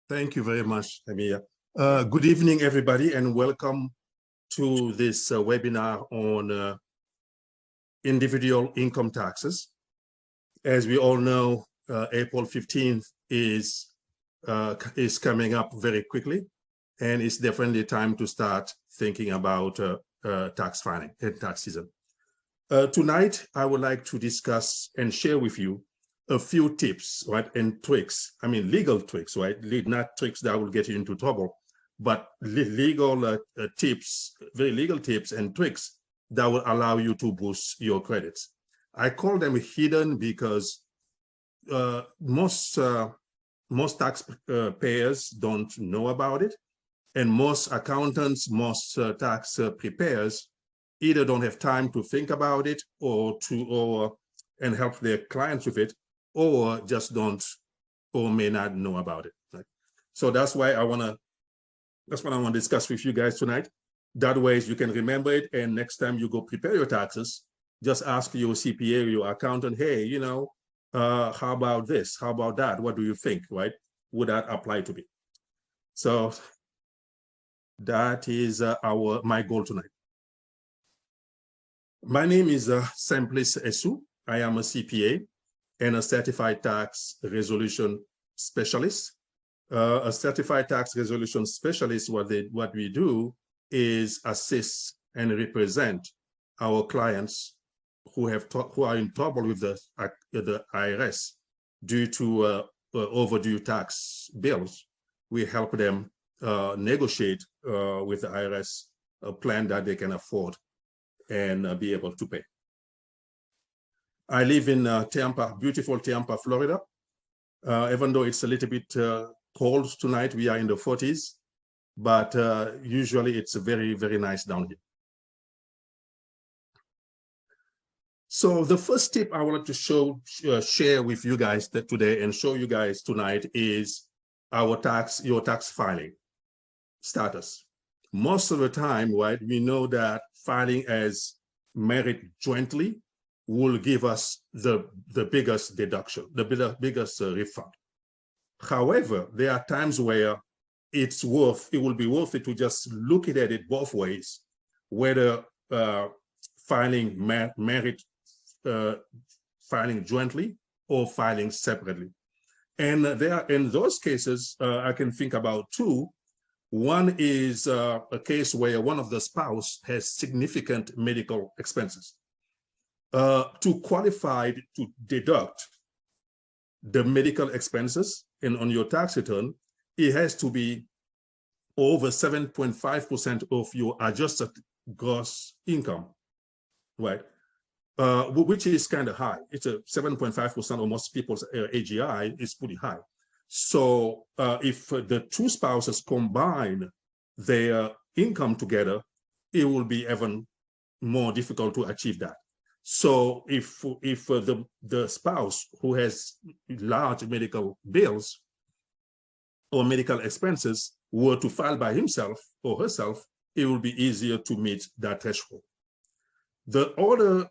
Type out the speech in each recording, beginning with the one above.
Thank you very much, Amia. Good evening, everybody, and welcome to this webinar on individual income taxes. As we all know, April 15th is coming up very quickly, and it's definitely time to start thinking about tax filing and tax season. Tonight, I would like to discuss and share with you a few tips, right, and tricks. I mean, legal tricks, right? Not tricks that will get you into trouble, but legal tips, very legal tips and tricks that will allow you to boost your credits. I call them hidden because most taxpayers don't know about it, and most accountants, most tax preparers either don't have time to think about it and help their clients with it, or just don't or may not know about it. Right? So that's what I want to discuss with you guys tonight. That way you can remember it, and next time you go prepare your taxes, just ask your CPA or your accountant, hey, you know, how about this? How about that? What do you think, right? Would that apply to me? So that is my goal tonight. My name is SIMPLICE ESSOU. I am a CPA and a certified tax resolution specialist. A certified tax resolution specialist, what we do is assist and represent our clients who are in trouble with the IRS due to overdue tax bills. We help them negotiate with the IRS a plan that they can afford and be able to pay. I live in Tampa, beautiful Tampa, Florida. Even though it's a little bit cold tonight, we are in the 40s, but usually it's very, very nice down here. So the first tip I wanted to share with you guys today and show you guys tonight is your tax filing status. Most of the time, right, we know that filing as married jointly will give us the biggest deduction, the biggest refund. However, there are times where it will be worth it to just look at it both ways, whether filing filing jointly or filing separately. And in those cases, I can think about two. One is a case where one of the spouse has significant medical expenses. To qualify to deduct the medical expenses on your tax return, it has to be over 7.5% of your adjusted gross income, right? Which is kind of high. It's a 7.5% of most people's AGI is pretty high. So if the two spouses combine their income together, it will be even more difficult to achieve that. So if the spouse who has large medical bills or medical expenses were to file by himself or herself, it will be easier to meet that threshold. The other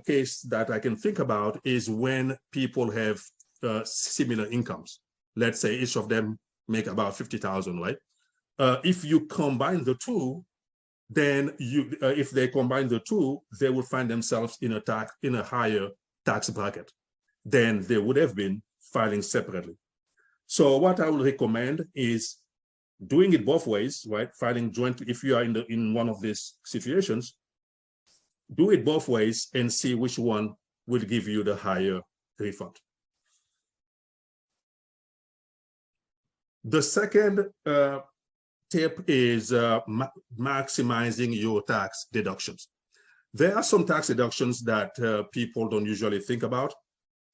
case that I can think about is when people have similar incomes. Let's say each of them make about 50,000, right? If you combine the two, then if they combine the two, they will find themselves in a higher tax bracket than they would have been filing separately. So what I would recommend is doing it both ways, right? Filing jointly. If you are in one of these situations, do it both ways and see which one will give you the higher refund. The second tip is maximizing your tax deductions. There are some tax deductions that people don't usually think about.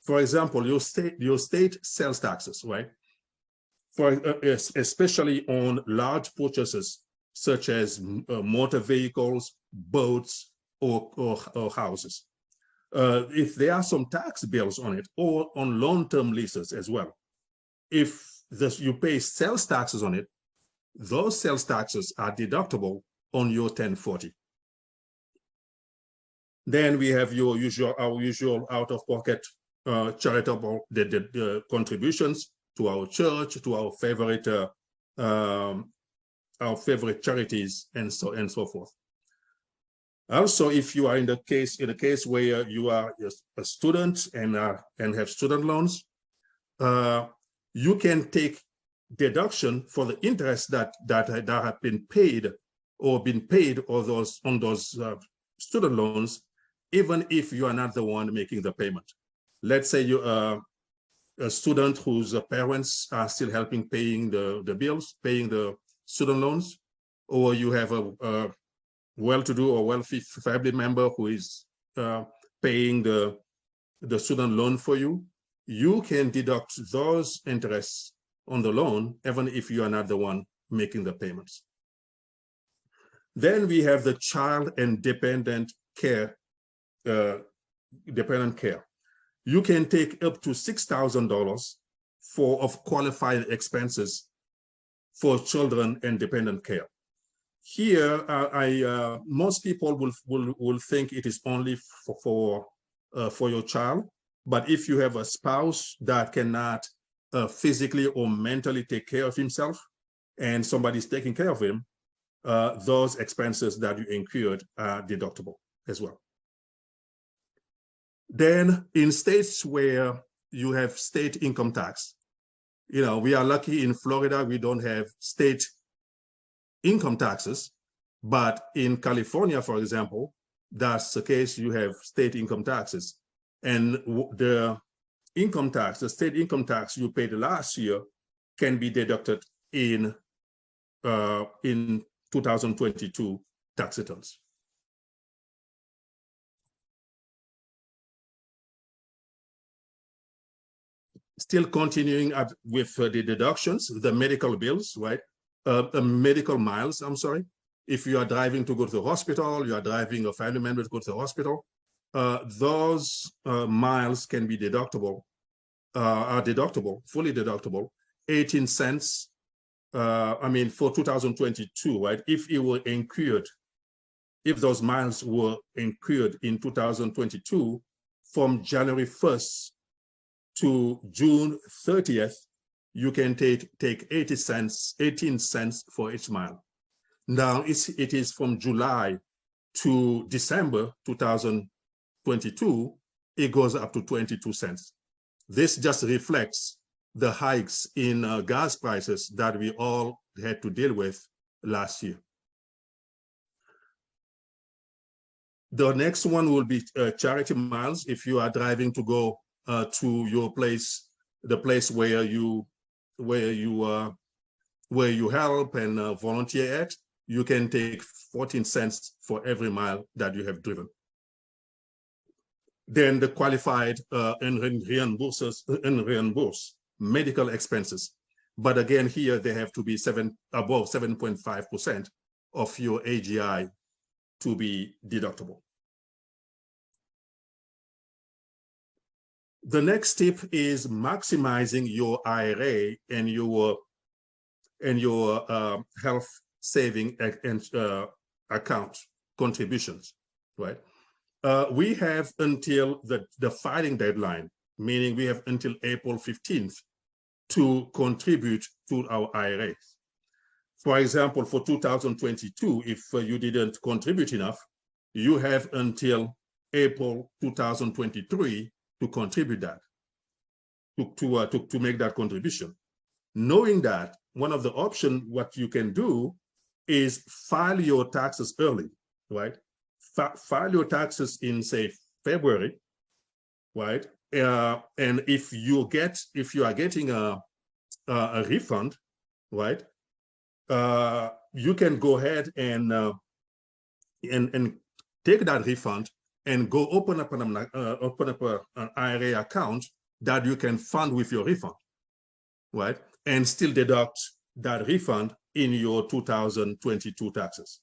For example, your state sales taxes, right? Especially on large purchases such as motor vehicles, boats, or houses. If there are some tax bills on it, or on long-term leases as well, if you pay sales taxes on it, those sales taxes are deductible on your 1040. Then we have our usual out-of-pocket charitable contributions to our church, to our favorite charities, and so forth. Also, if you are in a case where you are a student and have student loans, you can take deduction for the interest that have been paid on those student loans, even if you are not the one making the payment. Let's say you are a student whose parents are still helping paying the bills, paying the student loans, or you have a well-to-do or wealthy family member who is paying the student loan for you. You can deduct those interests on the loan, even if you are not the one making the payments. Then we have the child and dependent care. You can take up to $6,000 of qualified expenses for children and dependent care. Here, most people will think it is only for your child, but if you have a spouse that cannot physically or mentally take care of himself, and somebody's taking care of him, those expenses that you incurred are deductible as well. Then in states where you have state income tax, we are lucky in Florida, we don't have state income taxes, but in California, for example, that's the case. You have state income taxes, and the state income tax you paid last year can be deducted in 2022 tax returns. Still continuing with the deductions, the medical bills, right? Medical miles, I'm sorry. If you are driving to go to the hospital, you are driving a family member to go to the hospital, those miles can be deductible, fully deductible, 18 cents, for 2022, right? If those miles were incurred in 2022, from January 1st to June 30th, you can take 18 cents for each mile. Now it is from July to December 2022, it goes up to 22 cents. This just reflects the hikes in gas prices that we all had to deal with last year. The next one will be charity miles. If you are driving to go to your place, the place where you help and volunteer at, you can take 14 cents for every mile that you have driven. Then the qualified and reimburse medical expenses. But again, here they have to be above 7.5% of your AGI to be deductible. The next tip is maximizing your IRA and your health saving account contributions, right? We have until the filing deadline, meaning we have until April 15th to contribute to our IRA. For example, for 2022, if you didn't contribute enough, you have until April 2023 to contribute that, to make that contribution. Knowing that, one of the options, what you can do is file your taxes early, right? File your taxes in, say, February, right? And if you are getting a refund, right? You can go ahead and take that refund and go open up an IRA account that you can fund with your refund, right? And still deduct that refund in your 2022 taxes.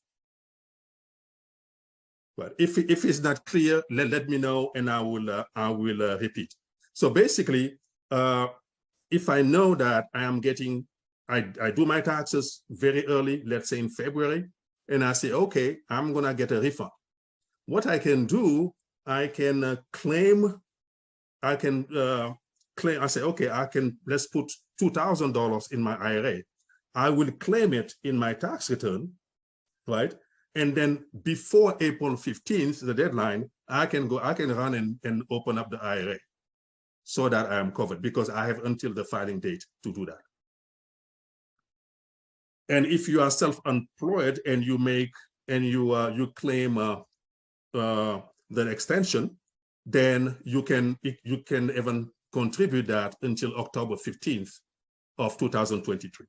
But if it's not clear, let me know and I will repeat. So basically, if I know that I do my taxes very early, let's say in February, and I say, okay, I'm gonna get a refund. What I can do, I can claim, I say, okay, let's put $2,000 in my IRA. I will claim it in my tax return, right? And then before April 15th, the deadline, I can run and open up the IRA so that I am covered, because I have until the filing date to do that. And if you are self-employed and you claim the extension, then you can even contribute that until October 15th of 2023.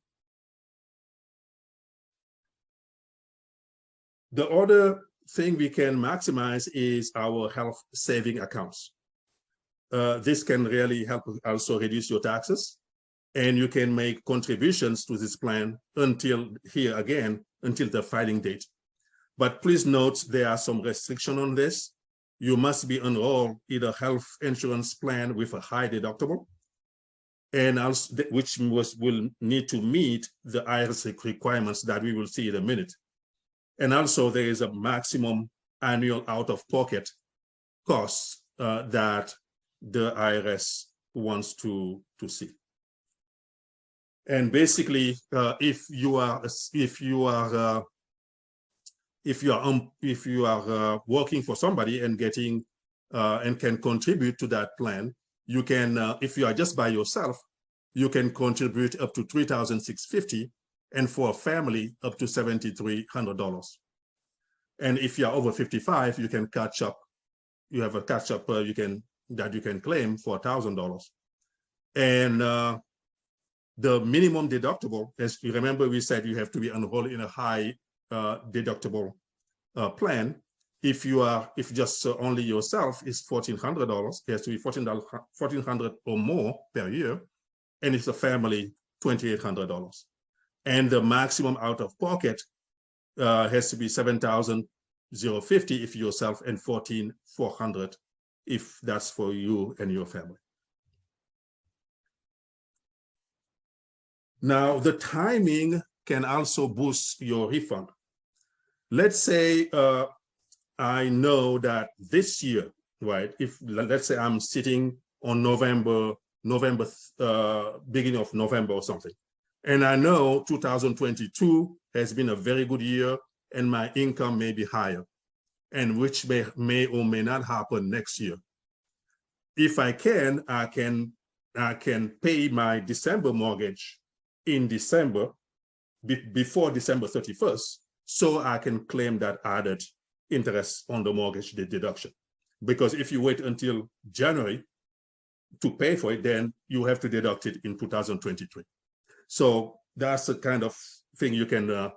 The other thing we can maximize is our health saving accounts. This can really help also reduce your taxes, and you can make contributions to this plan until the filing date. But please note there are some restrictions on this. You must be enrolled in a health insurance plan with a high deductible, and also which will need to meet the IRS requirements that we will see in a minute. And also there is a maximum annual out-of-pocket costs that the IRS wants to see. And basically, if you are working for somebody and getting and can contribute to that plan, you can, if you are just by yourself, you can contribute up to $3,650, and for a family up to $7,300. And if you're over 55, you can catch up. You have a catch up that you can claim for $1,000. And the minimum deductible, as you remember, we said you have to be enrolled in a high deductible plan. If just only yourself is $1,400, it has to be $1,400 or more per year, and it's a family, $2,800. And the maximum out of pocket has to be $7,050 if yourself, and $14,400 if that's for you and your family. Now, the timing can also boost your refund. Let's say I know that this year, right? Let's say I'm sitting on beginning of November or something, and I know 2022 has been a very good year and my income may be higher, and which may or may not happen next year. If I can pay my December mortgage in December, before December 31st, so I can claim that added interest on the mortgage deduction. Because if you wait until January to pay for it, then you have to deduct it in 2023. So that's the kind of thing you can, a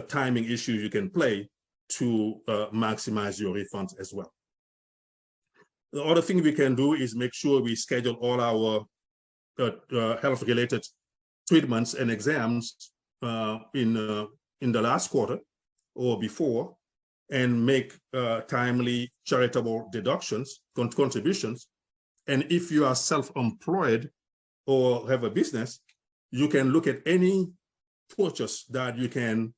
timing issue you can play to maximize your refunds as well. The other thing we can do is make sure we schedule all our health-related treatments and exams in the last quarter or before, and make timely charitable deductions, contributions. And if you are self-employed or have a business, you can look at any purchase that you can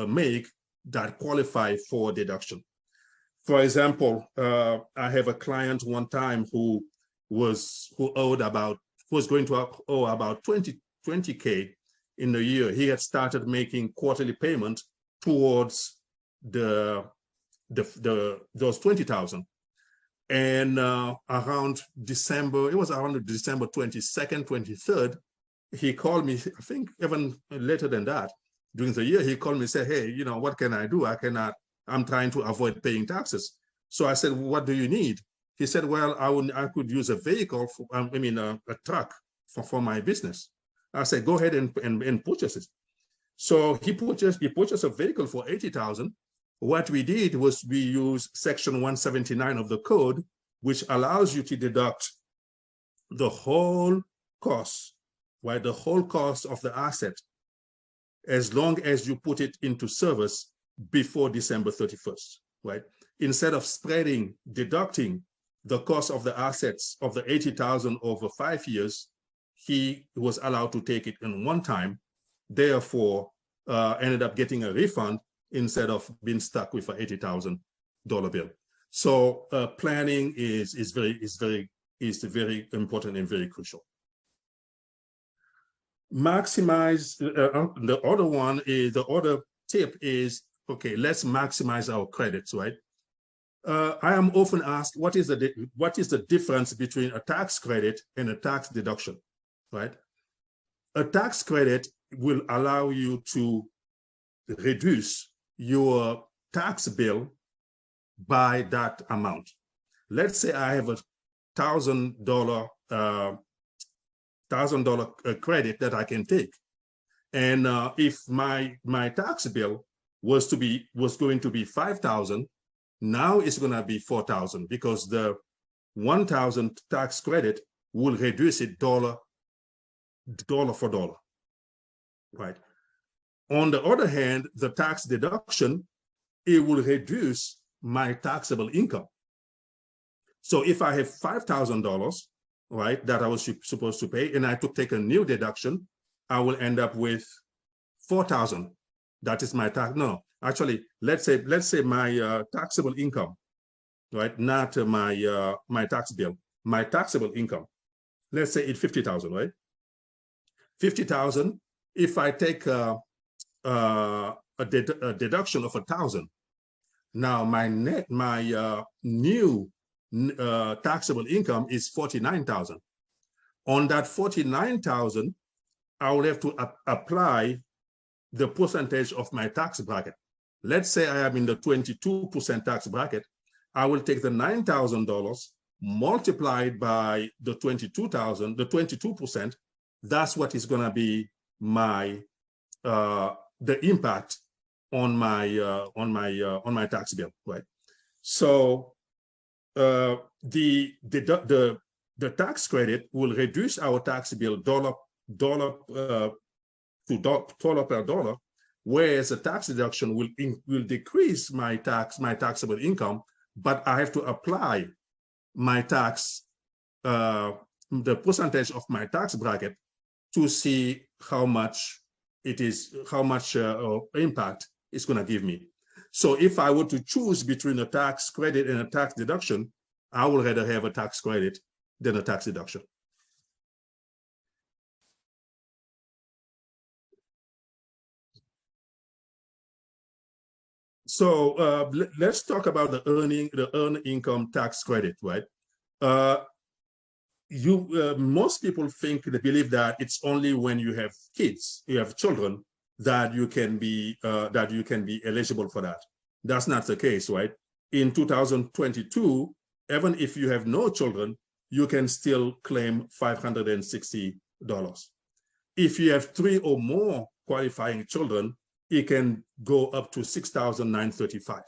make that qualify for deduction. For example, I have a client one time who was going to owe about 20K in the year. He had started making quarterly payment towards those 20,000. And around December, it was around December 22nd, 23rd, he called me, I think even later than that, during the year, he called me and said, hey, you know, what can I do? I'm trying to avoid paying taxes. So I said, well, what do you need? He said, well, I could use a vehicle, a truck for my business. I said, go ahead and purchase it. So he purchased a vehicle for $80,000. What we did was we used Section 179 of the code, which allows you to deduct the whole cost, right? The whole cost of the asset, as long as you put it into service before December 31st, right? Instead of deducting the cost of the assets of the 80,000 over 5 years, he was allowed to take it in one time, therefore ended up getting a refund instead of being stuck with an $80,000 bill. So planning is very is very important and very crucial. Maximize, the other one is, the other tip is, okay, let's maximize our credits, right? I am often asked, what is the difference between a tax credit and a tax deduction, right? A tax credit will allow you to reduce your tax bill by that amount. Let's say I have a $1,000 credit that I can take, and if my tax bill was going to be $5,000, now it's going to be $4,000 because the 1,000 tax credit will reduce it dollar for dollar, right? On the other hand, the tax deduction, it will reduce my taxable income. So if I have $5,000, right, that I was supposed to pay, and I take a new deduction, I will end up with $4,000. That is my tax. No, actually, let's say my taxable income, right, not my tax bill, my taxable income. Let's say it's $50,000, right? $50,000. If I take a deduction of $1,000, now my new taxable income is $49,000. On that $49,000, I will have to apply the percentage of my tax bracket. Let's say I am in the 22% tax bracket. I will take the $9,000 multiplied by the 22%. That's what is going to be my the impact on my tax bill, right? So the tax credit will reduce our tax bill dollar per dollar, whereas a tax deduction will decrease my taxable income, but I have to apply my tax, the percentage of my tax bracket to see how much impact it's going to give me. So if I were to choose between a tax credit and a tax deduction, I would rather have a tax credit than a tax deduction. So let's talk about the earned income tax credit, right? Most people believe that it's only when you have kids, you have children, that you can be eligible for that. That's not the case, right? In 2022, even if you have no children, you can still claim $560. If you have 3 or more qualifying children, it can go up to $6,935.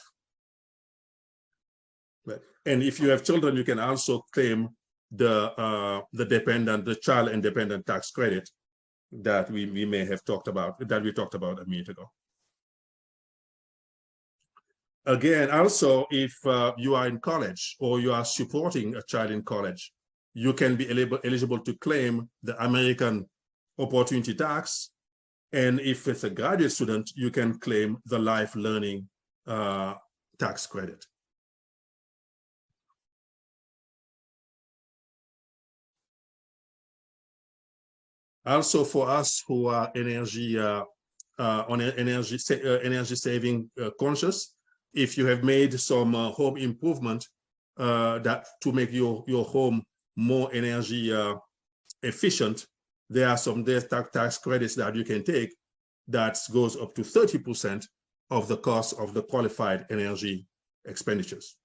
Right? And if you have children, you can also claim the child independent tax credit that we may have talked about, that we talked about a minute ago. Again, also, if you are in college or you are supporting a child in college, you can be eligible to claim the American Opportunity Tax. And if it's a graduate student, you can claim the life learning tax credit. Also, for us who are energy saving conscious, if you have made some home improvement that to make your home more energy efficient, there are some tax credits that you can take that goes up to 30% of the cost of the qualified energy expenditures.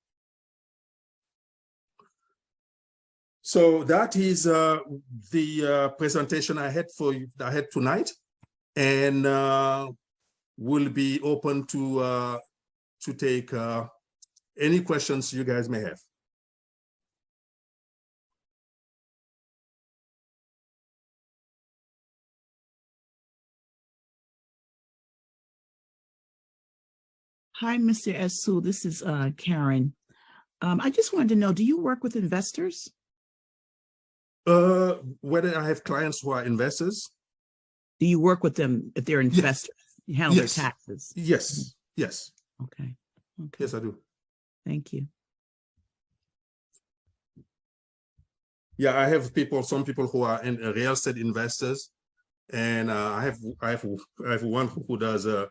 So that is the presentation I had tonight, and we'll be open to take any questions you guys may have. Hi, Mr. ESSOU. This is Karen. I just wanted to know, do you work with investors? Whether I have clients who are investors. Do you work with them if they're investors? Yes. You handle their taxes? Yes, yes. Okay. Yes, I do. Thank you. Yeah, I have some people who are in real estate investors, and I have one who does who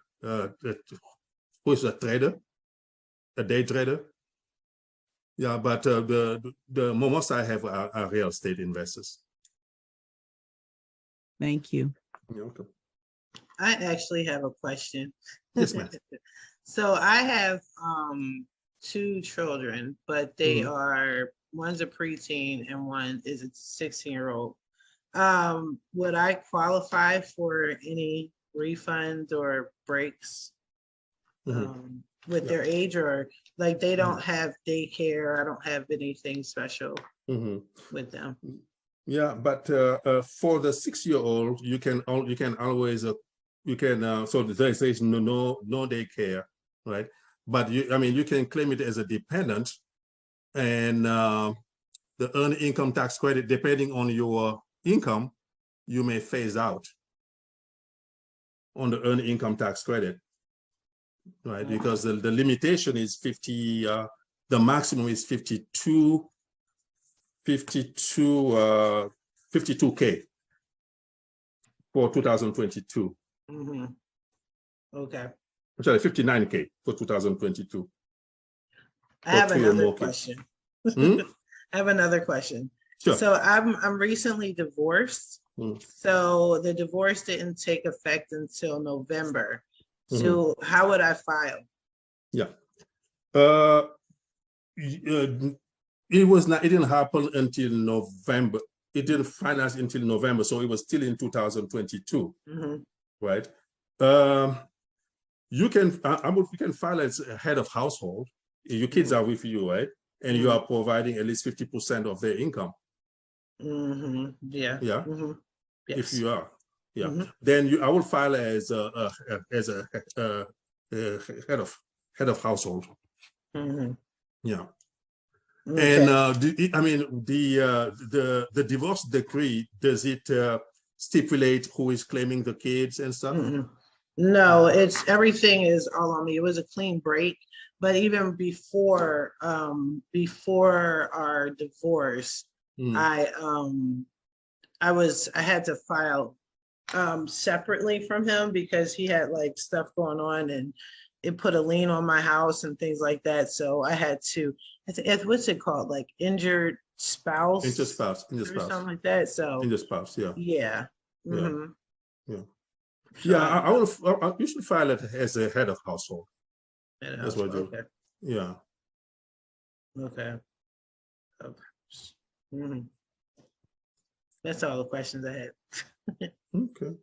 is a trader, a day trader. Yeah, but the most I have are real estate investors. Thank you. You're welcome. I actually have a question. Yes, ma'am. So I have 2 children, but they Mhm. are, one's a preteen and one is a 16-year-old. Would I qualify for any refund or breaks Mhm. with Yeah. their age, or like they don't have daycare? I don't have anything special Mhm. with them. Yeah, but for the 6-year-old, you can always so there says no daycare, right? But you can claim it as a dependent, and the earned income tax credit, depending on your income, you may phase out on the earned income tax credit, right? Because the limitation is 50, the maximum is 52K for 2022. Mm-hmm. Okay. I'm sorry, 59K for 2022. I have For 3 or another more kids. question. Hmm? I have another question. Sure. So I'm recently divorced. Mm. So the divorce didn't take effect until November. Mm-hmm. So how would I file? Yeah. It didn't happen until November. It didn't finalize until November, so it was still in 2022, Mhm. right? You can file as a head of household. Your kids are with you, right? And you are providing at least 50% of their income. Mhm. Yeah. Yeah. Mhm. If Yes. you are, yeah, Mhm. then I will file as a head of household. Mhm. Yeah. Okay. And the divorce decree, does it stipulate who is claiming the kids and stuff? Mm-mm. No, it's everything is all on me. It was a clean break, but even before our divorce, Mm. I had to file separately from him because he had like stuff going on and it put a lien on my house and things like that. So I had to, what's it called? Like injured spouse Inter or spouse, something like that. So inter spouse, yeah, yeah. yeah, Mhm. yeah. So Yeah, I will. You should file it as a head of household. That's what I do. okay. Yeah. Okay. Mhm. That's all the questions I had. Okay.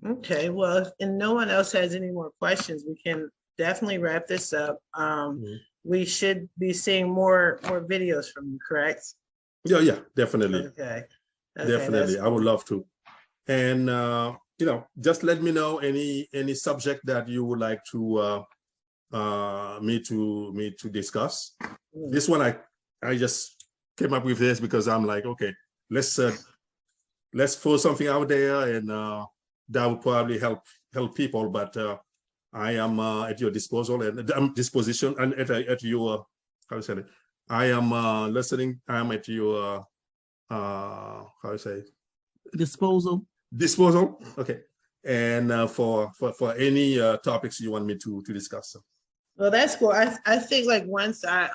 Okay, well, and no one else has any more questions, we can definitely wrap this up. Mhm. We should be seeing more videos from you, correct? Yeah, definitely. Okay. Definitely, I would Cool. love to. And just let me know any subject that you would like to me to discuss. This one I just came up with this because I'm like, okay, let's throw something out there, and that will probably help people. But I am at your disposal and disposition, and at your how to say it. I am listening. I am at your how to say Disposal. disposal. Okay, and for any topics you want me to discuss. Well, that's cool. I think like once I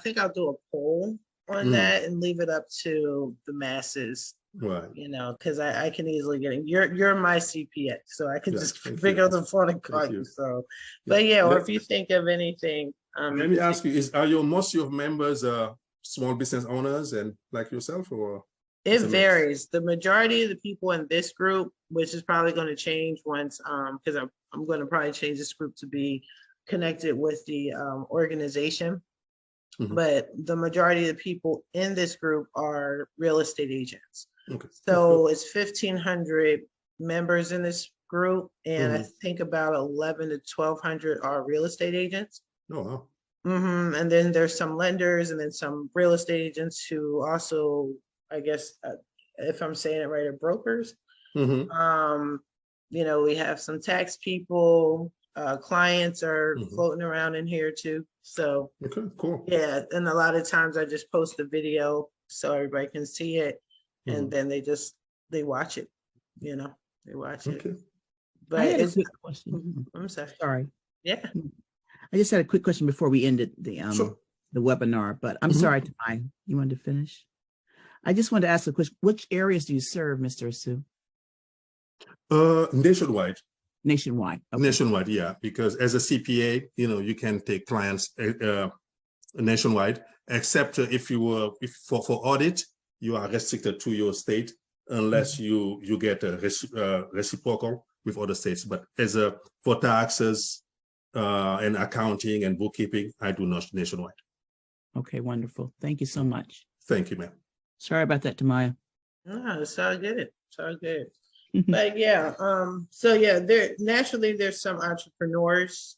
think I'll do a poll on that and leave it up to the masses. Right. You know, because I can easily get it. You're my CPA, so I can just pick you. up the phone and call you. So, but yeah, or if you think of anything, let me ask you: are most of your members small business owners and like yourself, or it varies. The majority of the people in this group, which is probably going to change once, because I'm going to probably change this group to be connected with the organization. But the majority of the people in this group are real estate agents. Okay. So it's 1,500 members in this group, and I think about 11 to 1,200 are real estate agents. Oh, wow. And then there's some lenders, and then some real estate agents who also, I guess, if I'm saying it right, are brokers. You know, we have some tax people, clients are Mhm. floating around in here too. So Okay, cool. yeah, and a lot of times I just post a video so everybody can see it, and Mhm. then they watch it, you know, they watch it. Okay. I But had a it's, quick question. I'm sorry. Sorry. Yeah. I just had a quick question before we ended Sure. the webinar, but I'm Mhm. sorry, Tamai, you wanted to finish? I just wanted to ask a question. Which areas do you serve, Mr. ESSOU? Nationwide. Nationwide. Okay. Nationwide, yeah, because as a CPA, you can take clients nationwide, except if you were for audit, you are restricted to your state unless you get a reciprocal with other states. But as a for taxes and accounting and bookkeeping, I do not nationwide. Okay, wonderful. Thank you so much. Thank you, ma'am. Sorry about that, Tamaya. No, it's all good. It's all good. But yeah, so yeah, naturally there's some entrepreneurs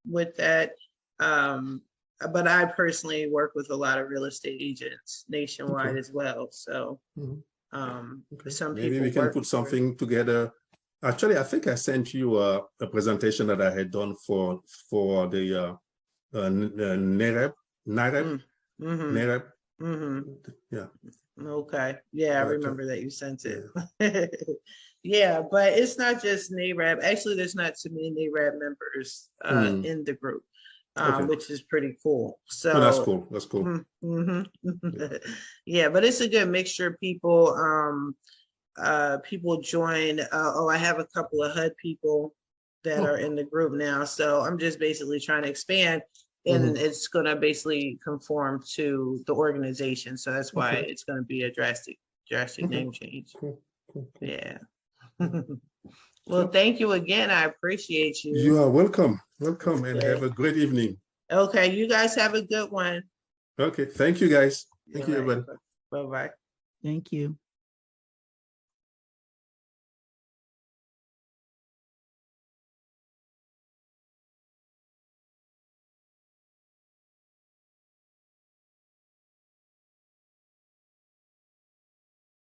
with that. But I personally work with a lot of real estate agents nationwide Okay. as well. So Okay. some Maybe people we can work put something together. Actually, I think I sent you a presentation that I had done for the NAREB. Yeah. Okay. Yeah, I Gotcha. remember that you sent it. Yeah, but it's not just NAREB. Actually, there's not too many NAREB members in the group, Okay. which is pretty cool. So Oh, that's cool. That's cool. Yeah, but it's a good mixture of people. People join. I have a couple of HUD people that are in the group now. So I'm just basically trying to expand, and it's going to basically conform to the organization. So that's why it's going to be a drastic name change. Cool. Yeah. Well, thank you again. I appreciate you. You are welcome. Welcome, and have a great evening. Okay, you guys have a good one. Okay. Thank you, guys. Thank you, everybody. Bye-bye. Thank you.